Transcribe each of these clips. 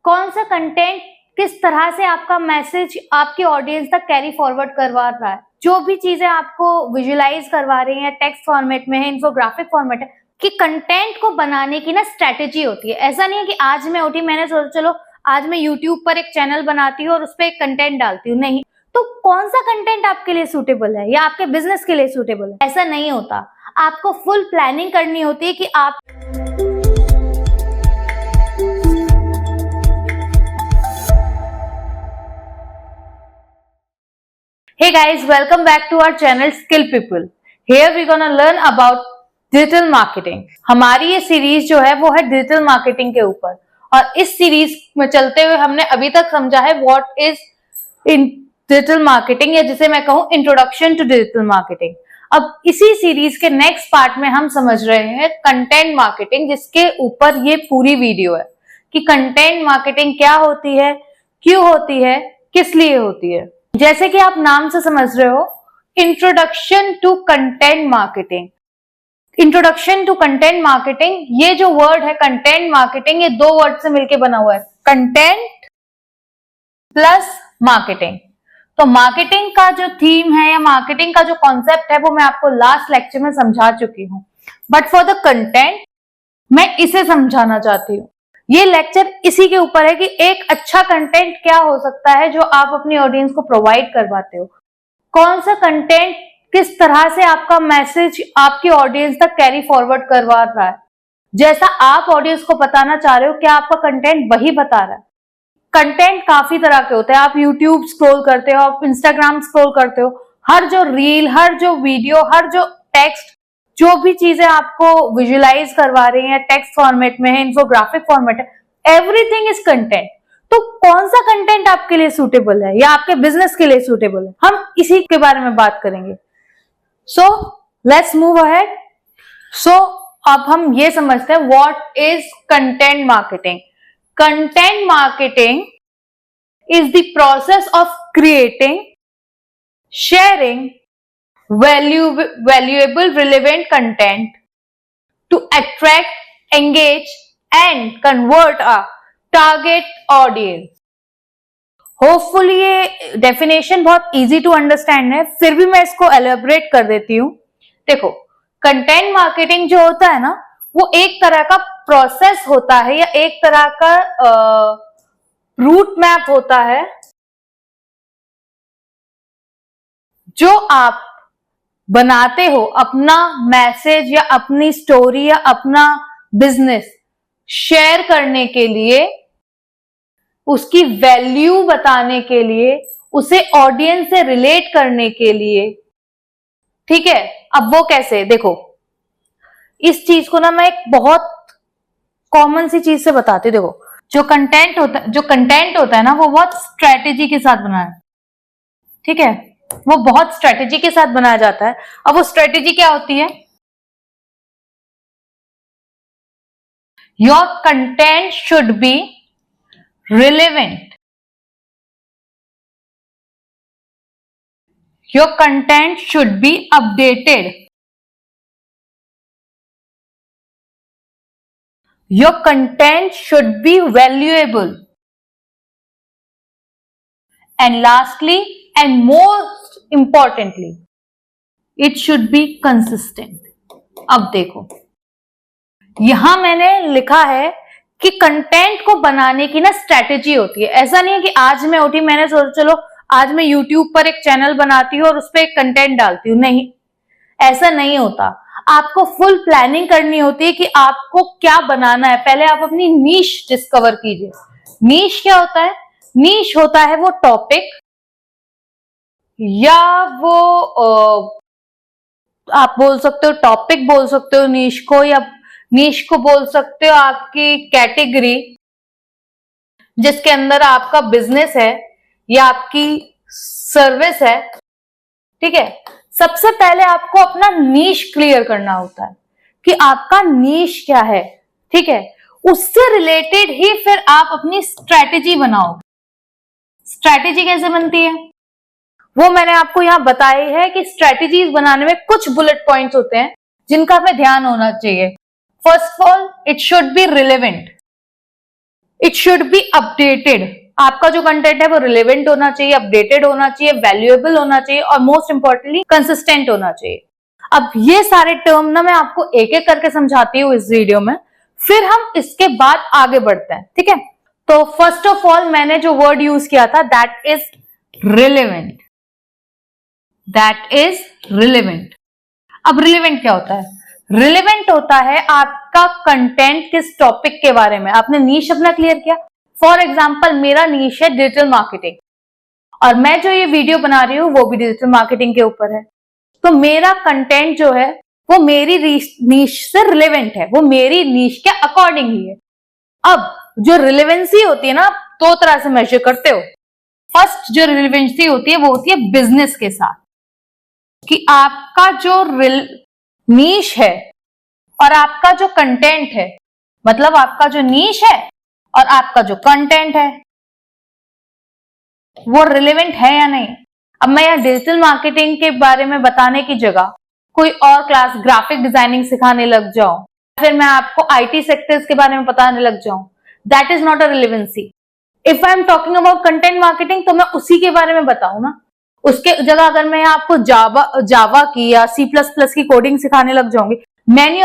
कौन सा कंटेंट किस तरह से आपका मैसेज आपकी ऑडियंस तक कैरी फॉरवर्ड करवा रहा है, जो भी चीजें आपको विजुलाइज करवा रही हैं, टेक्स्ट फॉर्मेट में है, इन्फोग्राफिक फॉर्मेट है, कि कंटेंट को बनाने की ना स्ट्रेटेजी होती है। ऐसा नहीं है कि आज मैं उठी, मैंने सोचा चलो आज मैं यूट्यूब पर एक चैनल बनाती हूँ और उस पर एक कंटेंट डालती हूँ। नहीं, तो कौन सा कंटेंट आपके लिए सूटेबल है या आपके बिजनेस के लिए सूटेबल है, ऐसा नहीं होता। आपको फुल प्लानिंग करनी होती है कि आप Hey guys, welcome back to our channel Skill People. Here we're gonna learn about digital marketing. हमारी ये सीरीज जो है वो है डिजिटल मार्केटिंग के ऊपर, और इस सीरीज में चलते हुए हमने अभी तक समझा है what is in digital marketing, या जिसे मैं कहूँ इंट्रोडक्शन टू डिजिटल मार्केटिंग। अब इसी सीरीज के नेक्स्ट पार्ट में हम समझ रहे हैं कंटेंट मार्केटिंग, जिसके ऊपर ये पूरी वीडियो है कि कंटेंट मार्केटिंग क्या होती है, क्यों होती है, किस लिए होती है। जैसे कि आप नाम से समझ रहे हो, introduction to content marketing. Introduction to content marketing, ये जो वर्ड है कंटेंट मार्केटिंग, ये दो वर्ड से मिलकर बना हुआ है, कंटेंट प्लस मार्केटिंग। तो मार्केटिंग का जो थीम है या मार्केटिंग का जो कॉन्सेप्ट है वो मैं आपको लास्ट लेक्चर में समझा चुकी हूं, बट फॉर द कंटेंट मैं इसे समझाना चाहती हूँ। ये लेक्चर इसी के ऊपर है कि एक अच्छा कंटेंट क्या हो सकता है जो आप अपनी ऑडियंस को प्रोवाइड करवाते हो। कौन सा कंटेंट किस तरह से आपका मैसेज आपकी ऑडियंस तक कैरी फॉरवर्ड करवा रहा है। जैसा आप ऑडियंस को बताना चाह रहे हो, क्या आपका कंटेंट वही बता रहा है। कंटेंट काफी तरह के होते हैं। आप यूट्यूब स्क्रॉल करते हो, आप इंस्टाग्राम स्क्रॉल करते हो, हर जो रील, हर जो वीडियो, हर जो टेक्स्ट, जो भी चीजें आपको विजुलाइज करवा रही हैं, टेक्स्ट फॉर्मेट में है, इन्फोग्राफिक फॉर्मेट है, एवरीथिंग इज कंटेंट। तो कौन सा कंटेंट आपके लिए सूटेबल है या आपके बिजनेस के लिए सूटेबल है, हम इसी के बारे में बात करेंगे। So let's move ahead. So अब हम ये समझते हैं what is content marketing. Content marketing is the process of creating, sharing valuable relevant content to attract, engage and convert a target audience। Hopefully ये डेफिनेशन बहुत इजी टू अंडरस्टैंड है, फिर भी मैं इसको एलेबरेट कर देती हूँ। देखो, कंटेंट मार्केटिंग जो होता है ना, वो एक तरह का प्रोसेस होता है या एक तरह का रूट मैप होता है जो आप बनाते हो अपना मैसेज या अपनी स्टोरी या अपना बिजनेस शेयर करने के लिए, उसकी वैल्यू बताने के लिए, उसे ऑडियंस से रिलेट करने के लिए। ठीक है, अब वो कैसे, देखो इस चीज को ना मैं एक बहुत कॉमन सी चीज से बताती हूँ। देखो, जो कंटेंट होता है ना, वो बहुत स्ट्रेटेजी के साथ बना है। ठीक है, वो बहुत स्ट्रेटेजी के साथ बनाया जाता है। अब वो स्ट्रेटेजी क्या होती है? Your content should be relevant, your content should be updated, your content should be valuable, and lastly and most importantly it should be consistent. अब देखो, यहां मैंने लिखा है कि कंटेंट को बनाने की ना स्ट्रेटेजी होती है। ऐसा नहीं है कि आज मैं उठी, मैंने सोचा चलो आज मैं यूट्यूब पर एक चैनल बनाती हूँ और उस पर एक कंटेंट डालती हूँ। नहीं, ऐसा नहीं होता। आपको फुल प्लानिंग करनी होती है कि आपको क्या बनाना है। पहले आप अपनी नीश डिस्कवर कीजिए। नीश क्या होता है? नीश होता है वो टॉपिक या वो आप बोल सकते हो टॉपिक, बोल सकते हो नीश को, या नीश को बोल सकते हो आपकी कैटेगरी जिसके अंदर आपका बिजनेस है या आपकी सर्विस है। ठीक है, सबसे पहले आपको अपना नीश क्लियर करना होता है कि आपका नीश क्या है। ठीक है, उससे रिलेटेड ही फिर आप अपनी स्ट्रेटेजी बनाओगे। स्ट्रेटेजी कैसे बनती है वो मैंने आपको यहां बताई है कि स्ट्रेटेजीज बनाने में कुछ बुलेट पॉइंट्स होते हैं जिनका हमें ध्यान होना चाहिए। First of all, it should be relevant. It should be updated. आपका जो कंटेंट है वो रिलेवेंट होना चाहिए, अपडेटेड होना चाहिए, वैल्यूएबल होना चाहिए और मोस्ट इंपॉर्टेंटली कंसिस्टेंट होना चाहिए। अब ये सारे टर्म ना मैं आपको एक एक करके समझाती हूँ इस वीडियो में, फिर हम इसके बाद आगे बढ़ते हैं, ठीक है। तो फर्स्ट ऑफ ऑल मैंने जो वर्ड यूज किया था that is relevant. That is relevant. अब रिलेवेंट क्या होता है? रिलेवेंट होता है आपका कंटेंट किस टॉपिक के बारे में। आपने नीश अपना क्लियर किया। फॉर एग्जाम्पल मेरा नीश है डिजिटल मार्केटिंग और मैं जो ये वीडियो बना रही हूँ वो भी डिजिटल मार्केटिंग के ऊपर है। तो मेरा कंटेंट जो है वो मेरी नीश से रिलेवेंट है, वो मेरी नीश के अकॉर्डिंग ही है। अब जो रिलेवेंसी होती है ना, आप दो तरह से मेजर करते हो। फर्स्ट जो रिलेवेंसी होती है वो होती है बिजनेस के साथ, कि आपका जो नीश है और आपका जो कंटेंट है, मतलब आपका जो नीश है और आपका जो कंटेंट है वो रिलेवेंट है या नहीं। अब मैं यहाँ डिजिटल मार्केटिंग के बारे में बताने की जगह कोई और क्लास ग्राफिक डिजाइनिंग सिखाने लग जाऊं, फिर मैं आपको आईटी सेक्टर्स के बारे में बताने लग जाऊं, that is not a relevancy. If I am talking about content marketing तो मैं उसी के बारे में बताऊं ना। उसके जगह अगर मैं आपको जावा की या C++ की कोडिंग सिखाने लग जाऊंगी, मैनी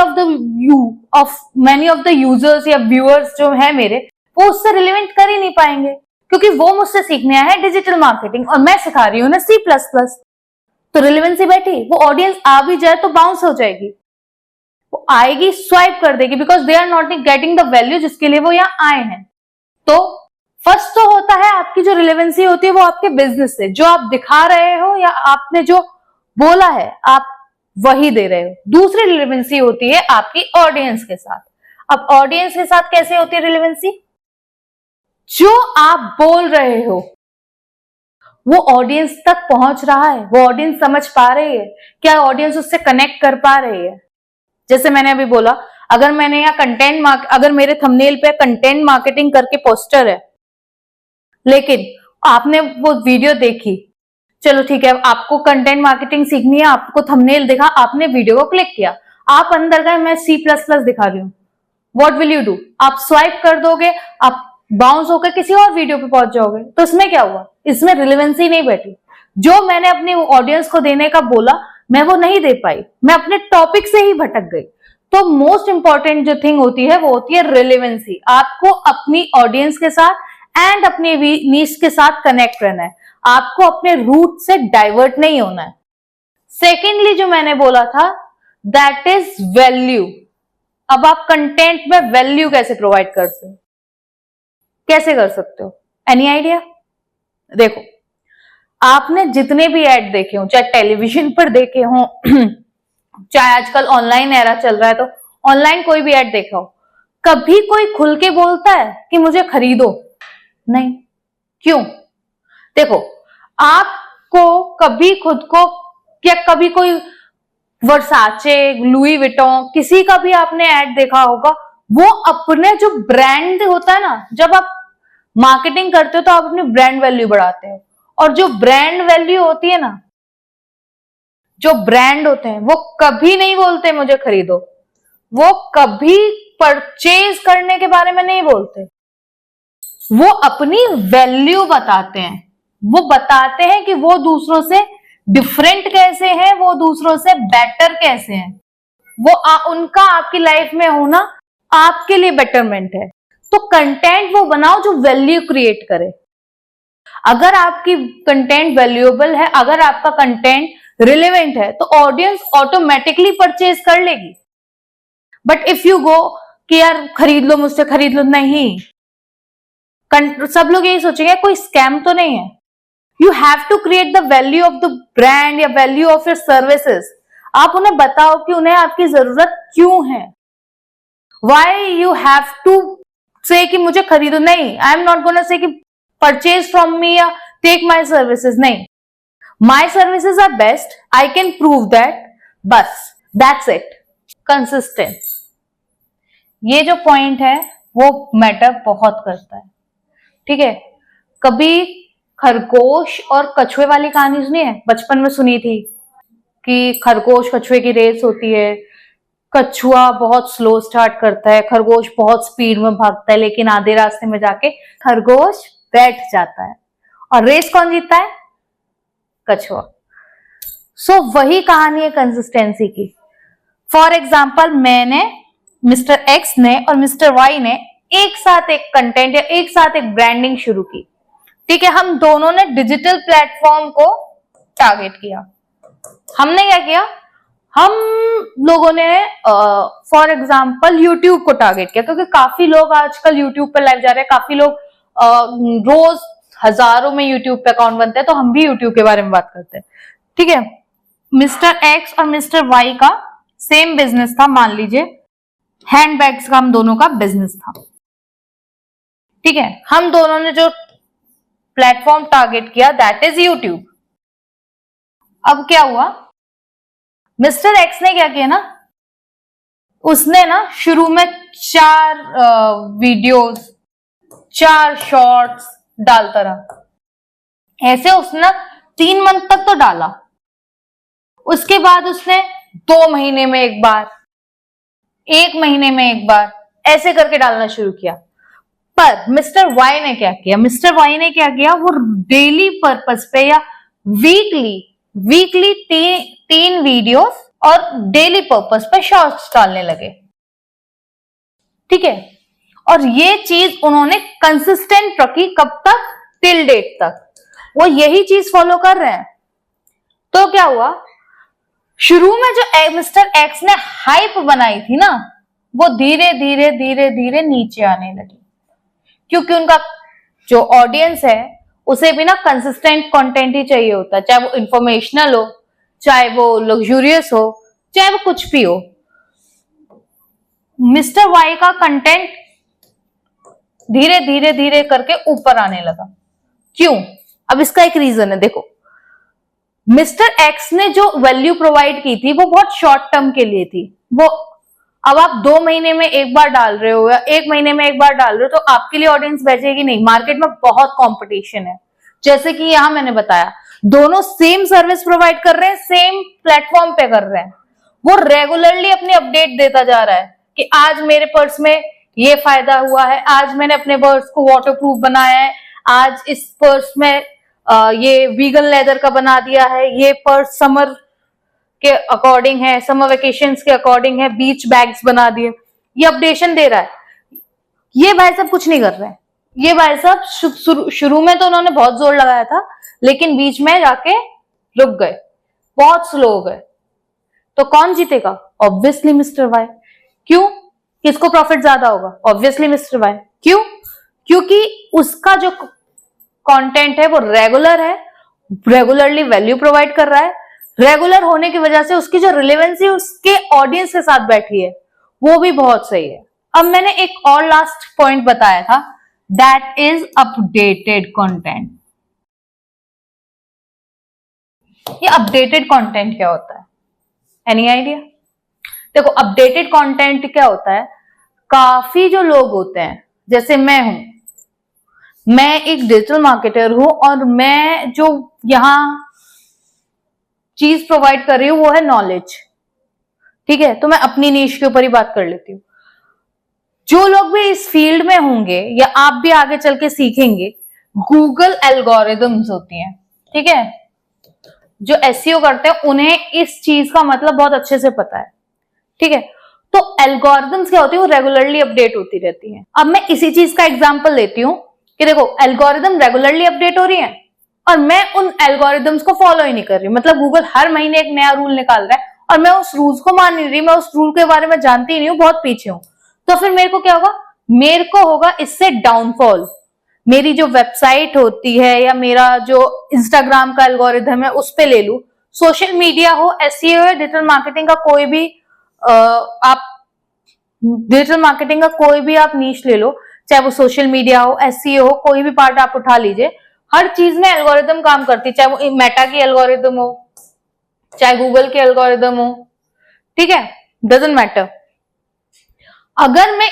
ऑफ द यूजर्स या व्यूअर्स जो है मेरे, वो उससे रिलेवेंट कर ही नहीं पाएंगे, क्योंकि वो मुझसे सीखने आया है डिजिटल मार्केटिंग और मैं सिखा रही हूँ ना C++। तो रिलेवेंसी बैठी, वो ऑडियंस आ भी जाए तो बाउंस हो जाएगी, वो आएगी, स्वाइप कर देगी, because they are not getting the value जिसके लिए वो यहाँ आए हैं। तो फर्स्ट तो होता है आपकी जो रिलेवेंसी होती है वो आपके बिजनेस से, जो आप दिखा रहे हो या आपने जो बोला है आप वही दे रहे हो। दूसरी रिलेवेंसी होती है आपकी ऑडियंस के साथ। अब ऑडियंस के साथ कैसे होती है रिलेवेंसी? जो आप बोल रहे हो वो ऑडियंस तक पहुंच रहा है, वो ऑडियंस समझ पा रही है, क्या ऑडियंस उससे कनेक्ट कर पा रही है। जैसे मैंने अभी बोला, अगर मैंने यहाँ अगर मेरे थंबनेल पे कंटेंट मार्केटिंग करके पोस्टर है, लेकिन आपने वो वीडियो देखी, चलो ठीक है, आपको कंटेंट मार्केटिंग सीखनी है, आपको थंबनेल देखा, आपने वीडियो को क्लिक किया, आप अंदर गए, मैं C++ दिखा रही हूँ, व्हाट विल यू डू? आप स्वाइप कर दोगे, आप बाउंस होकर किसी और वीडियो पे पहुंच जाओगे। तो इसमें क्या हुआ? इसमें रिलेवेंसी नहीं बैठी। जो मैंने अपनी ऑडियंस को देने का बोला मैं वो नहीं दे पाई, मैं अपने टॉपिक से ही भटक गई। तो मोस्ट इंपॉर्टेंट जो थिंग होती है वो होती है रिलेवेंसी। आपको अपनी ऑडियंस के साथ एंड अपने नीश के साथ कनेक्ट रहना है, आपको अपने रूट से डाइवर्ट नहीं होना है। सेकेंडली जो मैंने बोला था दैट इज वैल्यू। अब आप कंटेंट में वैल्यू कैसे प्रोवाइड करते हो, कैसे कर सकते हो? Any idea? देखो, आपने जितने भी ऐड देखे हो, चाहे टेलीविजन पर देखे हो चाहे आजकल ऑनलाइन एरा चल रहा है तो ऑनलाइन कोई भी ऐड देखा हो, कभी कोई खुल के बोलता है कि मुझे खरीदो? नहीं। क्यों? देखो, आपको कभी खुद को या कभी कोई वर्साचे, लुई विटॉन, किसी का भी आपने ऐड देखा होगा, वो अपने जो ब्रांड होता है ना, जब आप मार्केटिंग करते हो तो आप अपनी ब्रांड वैल्यू बढ़ाते हो, और जो ब्रांड वैल्यू होती है ना, जो ब्रांड होते हैं वो कभी नहीं बोलते मुझे खरीदो, वो कभी परचेज करने के बारे में नहीं बोलते, वो अपनी वैल्यू बताते हैं। वो बताते हैं कि वो दूसरों से डिफरेंट कैसे हैं, वो दूसरों से बेटर कैसे हैं, वो उनका आपकी लाइफ में होना आपके लिए बेटरमेंट है। तो कंटेंट वो बनाओ जो वैल्यू क्रिएट करे। अगर आपकी कंटेंट वैल्यूएबल है, अगर आपका कंटेंट रिलेवेंट है, तो ऑडियंस ऑटोमेटिकली परचेज कर लेगी। बट इफ यू गो कि यार खरीद लो मुझसे, खरीद लो, नहीं, सब लोग यही सोचेंगे कोई स्कैम तो नहीं है। You have to create the value of the brand या वैल्यू ऑफ योर सर्विसेज। आप उन्हें बताओ कि उन्हें आपकी जरूरत क्यों है। वाई यू हैव टू से कि मुझे खरीदो? नहीं, I am not gonna say कि परचेज फ्रॉम मी या टेक माई सर्विसेज। नहीं, my services are best, I can prove that, बस दैट्स इट। कंसिस्टेंट, ये जो पॉइंट है वो मैटर बहुत करता है, ठीक है। कभी खरगोश और कछुए वाली कहानी सुनी है? बचपन में सुनी थी कि खरगोश कछुए की रेस होती है, कछुआ बहुत स्लो स्टार्ट करता है, खरगोश बहुत स्पीड में भागता है, लेकिन आधे रास्ते में जाके खरगोश बैठ जाता है। और रेस कौन जीतता है? कछुआ। सो वही कहानी है कंसिस्टेंसी की। फॉर एग्जाम्पल, मैंने, मिस्टर एक्स ने और मिस्टर वाई ने एक साथ एक कंटेंट या एक साथ एक ब्रांडिंग शुरू की। ठीक है, हम दोनों ने डिजिटल प्लेटफॉर्म को टारगेट किया। हमने क्या किया? हम लोगों ने फॉर एग्जाम्पल यूट्यूब को टारगेट किया, क्योंकि काफी लोग आजकल यूट्यूब पे लाइव जा रहे हैं, काफी लोग रोज हजारों में यूट्यूब पे अकाउंट बनते हैं, तो हम भी यूट्यूब के बारे में बात करते हैं। ठीक है, मिस्टर एक्स और मिस्टर वाई का सेम बिजनेस था, मान लीजिए हैंडबैग्स का हम दोनों का बिजनेस था। ठीक है, हम दोनों ने जो प्लेटफॉर्म टारगेट किया दैट इज यूट्यूब। अब क्या हुआ? मिस्टर एक्स ने क्या किया ना, उसने ना शुरू में 4 वीडियोस, 4 शॉर्ट्स डालता रहा। ऐसे उसने 3 मंथ तक तो डाला। उसके बाद उसने 2 महीने में एक बार, 1 महीने में एक बार, ऐसे करके डालना शुरू किया। पर मिस्टर वाई ने क्या किया? मिस्टर वाई ने क्या किया, वो डेली पर्पस पे या वीकली 3 वीडियोस और डेली पर्पस पे शॉर्ट्स डालने लगे। ठीक है, और ये चीज उन्होंने कंसिस्टेंट रखी। कब तक? टिल डेट तक वो यही चीज फॉलो कर रहे हैं। तो क्या हुआ? शुरू में जो मिस्टर एक्स ने हाइप बनाई थी ना, वो धीरे धीरे नीचे आने लगी, क्योंकि उनका जो ऑडियंस है उसे भी ना कंसिस्टेंट कंटेंट ही चाहिए होता है, चाहे वो इंफॉर्मेशनल हो, चाहे वो लग्जूरियस हो, चाहे वो कुछ भी हो। मिस्टर वाई का कंटेंट धीरे धीरे करके ऊपर आने लगा। क्यों? अब इसका एक रीजन है। देखो, मिस्टर एक्स ने जो वैल्यू प्रोवाइड की थी वो बहुत शॉर्ट टर्म के लिए थी। वो अब आप 2 महीने में एक बार डाल रहे हो या 1 महीने में एक बार डाल रहे हो, तो आपके लिए ऑडियंस बचेगी नहीं। मार्केट में बहुत कंपटीशन है। जैसे कि यहां मैंने बताया, दोनों सेम सर्विस प्रोवाइड कर रहे हैं, सेम प्लेटफॉर्म पे कर रहे हैं। वो रेगुलरली अपनी अपडेट देता जा रहा है कि आज मेरे पर्स में ये फायदा हुआ है, आज मैंने अपने पर्स को वाटर प्रूफ बनाया है, आज इस पर्स में ये वीगन लेदर का बना दिया है, ये पर्स समर के अकॉर्डिंग है, समर वेकेशंस के अकॉर्डिंग है, बीच बैग्स बना दिए। ये अपडेशन दे रहा है। ये भाई साहब कुछ नहीं कर रहे हैं। ये भाई साहब शुरू में तो उन्होंने बहुत जोर लगाया था, लेकिन बीच में जाके रुक गए, बहुत स्लो हो गए। तो कौन जीतेगा? Obviously mister Y. क्यों? किसको प्रॉफिट ज्यादा होगा? Obviously mister Y. क्यों? क्योंकि उसका जो कंटेंट है वो रेगुलर है, रेगुलरली वैल्यू प्रोवाइड कर रहा है। रेगुलर होने की वजह से उसकी जो रिलेवेंसी उसके ऑडियंस के साथ बैठी है वो भी बहुत सही है। अब मैंने एक और लास्ट पॉइंट बताया था, दैट इज अपडेटेड कंटेंट। ये अपडेटेड कंटेंट क्या होता है? Any idea? देखो, अपडेटेड कंटेंट क्या होता है? काफी जो लोग होते हैं, जैसे मैं हूं, मैं एक डिजिटल मार्केटर हूं और मैं जो यहां चीज प्रोवाइड कर रही हूं वो है नॉलेज। ठीक है, तो मैं अपनी नीश के ऊपर ही बात कर लेती हूँ। जो लोग भी इस फील्ड में होंगे या आप भी आगे चल के सीखेंगे, गूगल एल्गोरिदम्स होती हैं। ठीक है, जो एसईओ करते हैं उन्हें इस चीज का मतलब बहुत अच्छे से पता है। ठीक है, तो एल्गोरिदम्स क्या होती है? वो रेगुलरली अपडेट होती रहती हैं। अब मैं इसी चीज का एग्जांपल लेती हूँ कि देखो, एल्गोरिदम रेगुलरली अपडेट हो रही है और मैं उन एल्गोरिदम्स को फॉलो ही नहीं कर रही। मतलब गूगल हर महीने एक नया रूल निकाल रहा है और मैं उस रूल्स को मान नहीं रही, मैं उस रूल के बारे में जानती ही नहीं हूँ, बहुत पीछे हूँ। तो फिर मेरे को क्या होगा? मेरे को होगा इससे डाउनफॉल। मेरी जो वेबसाइट होती है या मेरा जो इंस्टाग्राम का एल्गोरिदम है उस पे ले लू, सोशल मीडिया हो, एसईओ है, डिजिटल मार्केटिंग का कोई भी आप नीश ले लो, चाहे वो सोशल मीडिया हो, एसईओ हो, कोई भी पार्ट आप उठा लीजिए, हर चीज में एल्गोरिदम काम करती है। चाहे वो मेटा की एल्गोरिदम हो, चाहे गूगल की एल्गोरिदम हो, ठीक है, डजंट मैटर। अगर मैं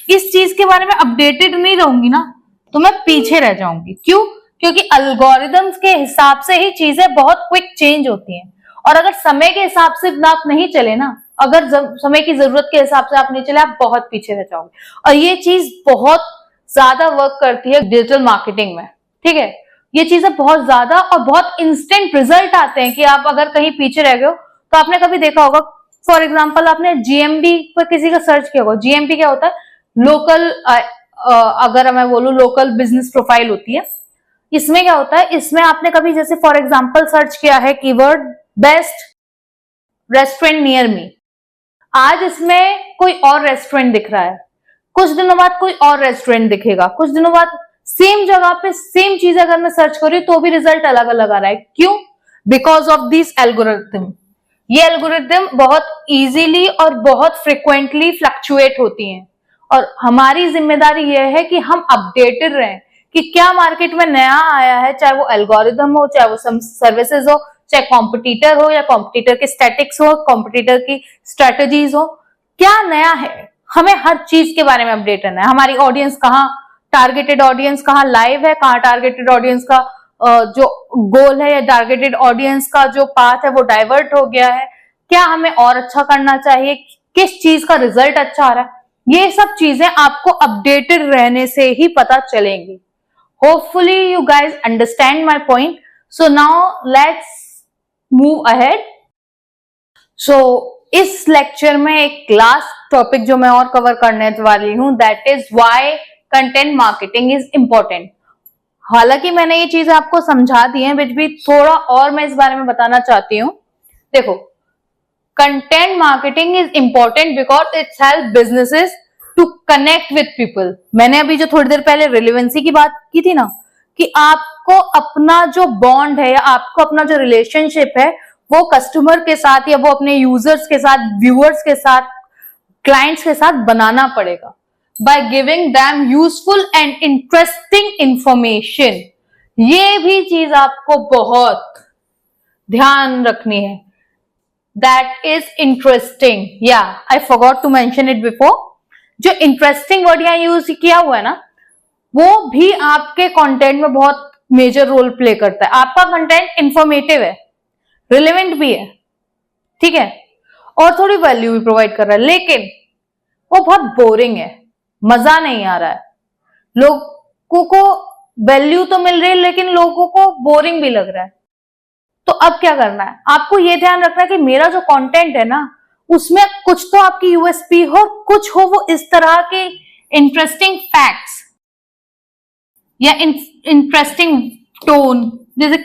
इस चीज के बारे में अपडेटेड नहीं रहूंगी ना, तो मैं पीछे रह जाऊंगी। क्यों? क्योंकि एल्गोरिदम्स के हिसाब से ही चीजें बहुत क्विक चेंज होती हैं, और अगर समय के हिसाब से आप नहीं चले ना, अगर समय की जरूरत के हिसाब से आप नहीं चले, आप बहुत पीछे रह जाओगे। और ये चीज बहुत ज्यादा वर्क करती है डिजिटल मार्केटिंग में, ठीक है। ये चीजें बहुत ज्यादा और बहुत इंस्टेंट रिजल्ट आते हैं कि आप अगर कहीं पीछे रह गए हो तो आपने कभी देखा होगा, फॉर एग्जाम्पल आपने जीएमबी पर किसी का सर्च किया होगा। जीएमबी क्या होता है? लोकल, अगर मैं बोलूं लोकल बिजनेस प्रोफाइल होती है। इसमें क्या होता है, इसमें आपने कभी जैसे फॉर एग्जाम्पल सर्च किया है keyword best restaurant near me, आज इसमें कोई और रेस्टोरेंट दिख रहा है, कुछ दिनों बाद कोई और रेस्टोरेंट दिखेगा, कुछ दिनों बाद सेम जगह पे सेम चीज अगर मैं सर्च कर रही हूं तो भी रिजल्ट अलग अलग आ रहा है। क्यों? Because of this algorithm. ये एल्गोरिथम बहुत इजीली और बहुत फ्रिक्वेंटली फ्लक्चुएट होती हैं, और हमारी जिम्मेदारी यह है कि हम अपडेटेड रहें कि क्या मार्केट में नया आया है, चाहे वो एल्गोरिथम हो, चाहे वो सर्विसेज हो, चाहे कॉम्पिटिटर हो, या कॉम्पिटिटर के स्टैटिक्स हो, कॉम्पिटिटर की स्ट्रेटेजीज हो, क्या नया है, हमें हर चीज के बारे में अपडेट रहना है। हमारी ऑडियंस कहाँ, टारगेटेड ऑडियंस कहाँ लाइव है, कहाँ टारगेटेड ऑडियंस का जो गोल है या टारगेटेड ऑडियंस का जो पाथ है वो डाइवर्ट हो गया है, क्या हमें और अच्छा करना चाहिए, किस चीज का रिजल्ट अच्छा आ रहा है, ये सब चीजें आपको अपडेटेड रहने से ही पता चलेंगी। Hopefully you guys understand my point. So now let's move ahead. So इस लेक्चर में एक लास्ट टॉपिक जो मैं और कवर करने वाली हूं, that is why content marketing is important. हालांकि मैंने ये चीज आपको समझा दी है, भी थोड़ा और मैं इस बारे में बताना चाहती हूँ। देखो, content marketing is important because it's help businesses to connect with people. मैंने अभी जो थोड़ी देर पहले रिलेवेंसी की बात की थी ना, कि आपको अपना जो बॉन्ड है या आपको अपना जो रिलेशनशिप है वो कस्टमर के साथ या वो अपने यूजर्स के साथ, व्यूअर्स के साथ, क्लाइंट्स के साथ बनाना पड़ेगा by giving them useful and interesting information। ये भी चीज आपको बहुत ध्यान रखनी है। That is interesting। Yeah, I forgot to mention it before। जो इंटरेस्टिंग वर्ड यहाँ यूज किया हुआ है ना, वो भी आपके कंटेंट में बहुत मेजर रोल प्ले करता है। आपका कंटेंट इंफॉर्मेटिव है, रिलेवेंट भी है, ठीक है, और थोड़ी वैल्यू भी प्रोवाइड कर रहा है, लेकिन वो बहुत बोरिंग है, मजा नहीं आ रहा है, लोगों को वैल्यू तो मिल रही है लेकिन लोगों को बोरिंग भी लग रहा है। तो अब क्या करना है, आपको ये ध्यान रखना है कि मेरा जो कंटेंट है ना, उसमें कुछ तो आपकी यूएसपी हो, कुछ हो वो इस तरह के इंटरेस्टिंग फैक्ट्स या इंटरेस्टिंग टोन। जैसे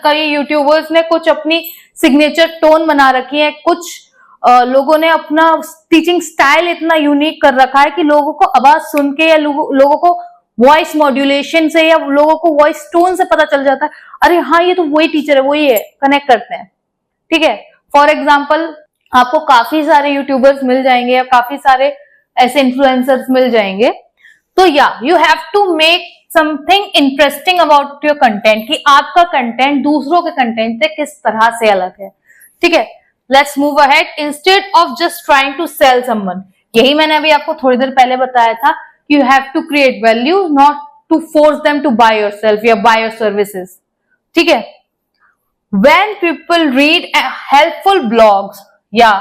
कई यूट्यूबर्स ने कुछ अपनी सिग्नेचर टोन बना रखी है, कुछ लोगों ने अपना टीचिंग स्टाइल इतना यूनिक कर रखा है कि लोगों को आवाज सुन के या लोगों को वॉइस मॉड्यूलेशन से या लोगों को वॉइस टोन से पता चल जाता है, अरे हाँ ये तो वही टीचर है, वही है, कनेक्ट करते हैं, ठीक है। फॉर एग्जाम्पल आपको काफी सारे यूट्यूबर्स मिल जाएंगे या काफी सारे ऐसे इन्फ्लुएंसर्स मिल जाएंगे। तो या you have to make something interesting about your content, कि आपका कंटेंट दूसरों के कंटेंट से किस तरह से अलग है, ठीक है। Let's move ahead. Instead of just trying to sell someone, यही मैंने अभी आपको थोड़ी देर पहले बताया था, you have to create value, not to force them to buy yourself या बाय योर सर्विसेज, ठीक है। When people read helpful blogs या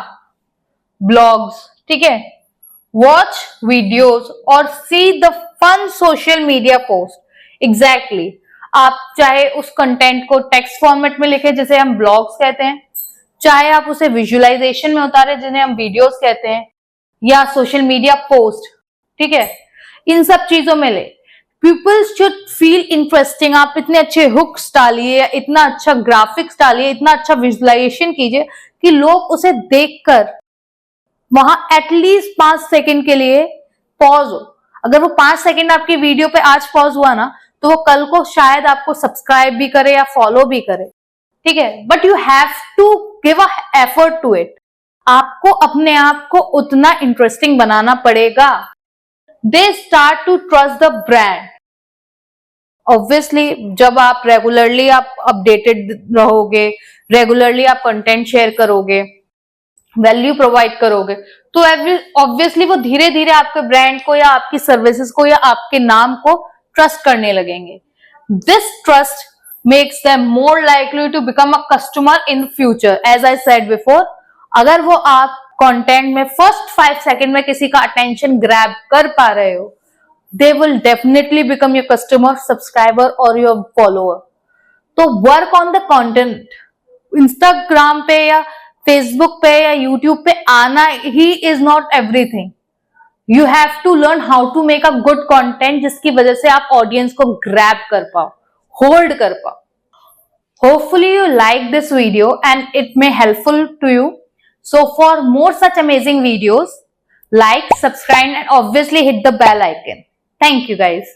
ब्लॉग्स, ठीक है, वॉच वीडियोज और see the fun social media post, exactly आप चाहे उस कंटेंट को टेक्स्ट फॉर्मेट में लिखे जिसे हम ब्लॉग्स कहते हैं, चाहे आप उसे विजुअलाइजेशन में उतारे जिन्हें हम वीडियोस कहते हैं, या सोशल मीडिया पोस्ट, ठीक है, इन सब चीजों में ले। People should feel interesting. आप इतने अच्छे हुक्स डालिए, इतना अच्छा ग्राफिक्स डालिए, इतना अच्छा विजुअलाइजेशन कीजिए कि लोग उसे देखकर वहां एटलीस्ट 5 सेकंड के लिए पॉज हो। अगर वो 5 सेकंड आपकी वीडियो पे आज पॉज हुआ ना, तो वो कल को शायद आपको सब्सक्राइब भी करे या फॉलो भी करे, ठीक है। But you have to give a effort to it. आपको अपने आप को उतना इंटरेस्टिंग बनाना पड़ेगा। They start to trust the brand. Obviously जब आप रेगुलरली आप अपडेटेड रहोगे, रेगुलरली आप कंटेंट शेयर करोगे, वैल्यू प्रोवाइड करोगे, तो ऑब्वियसली वो धीरे धीरे आपके ब्रांड को या आपकी सर्विसेज को या आपके नाम को ट्रस्ट करने लगेंगे। This trust makes them more likely to become a customer in future। as I said before, अगर वो कंटेंट में फर्स्ट 5 सेकंड में किसी का अटेंशन ग्रैब कर पा रहे हो, they will definitely become your customer, subscriber or your follower. तो work on the content. Instagram पे या फेसबुक पे या यूट्यूब पे आना ही is not everything. You have to learn how to make a good content जिसकी वजह से आप ऑडियंस को ग्रैब कर पाओ, होल्ड कर पाओ. Hopefully you like this video and it may helpful to you. So for more such amazing videos, like, subscribe and obviously hit the bell icon. Thank you guys.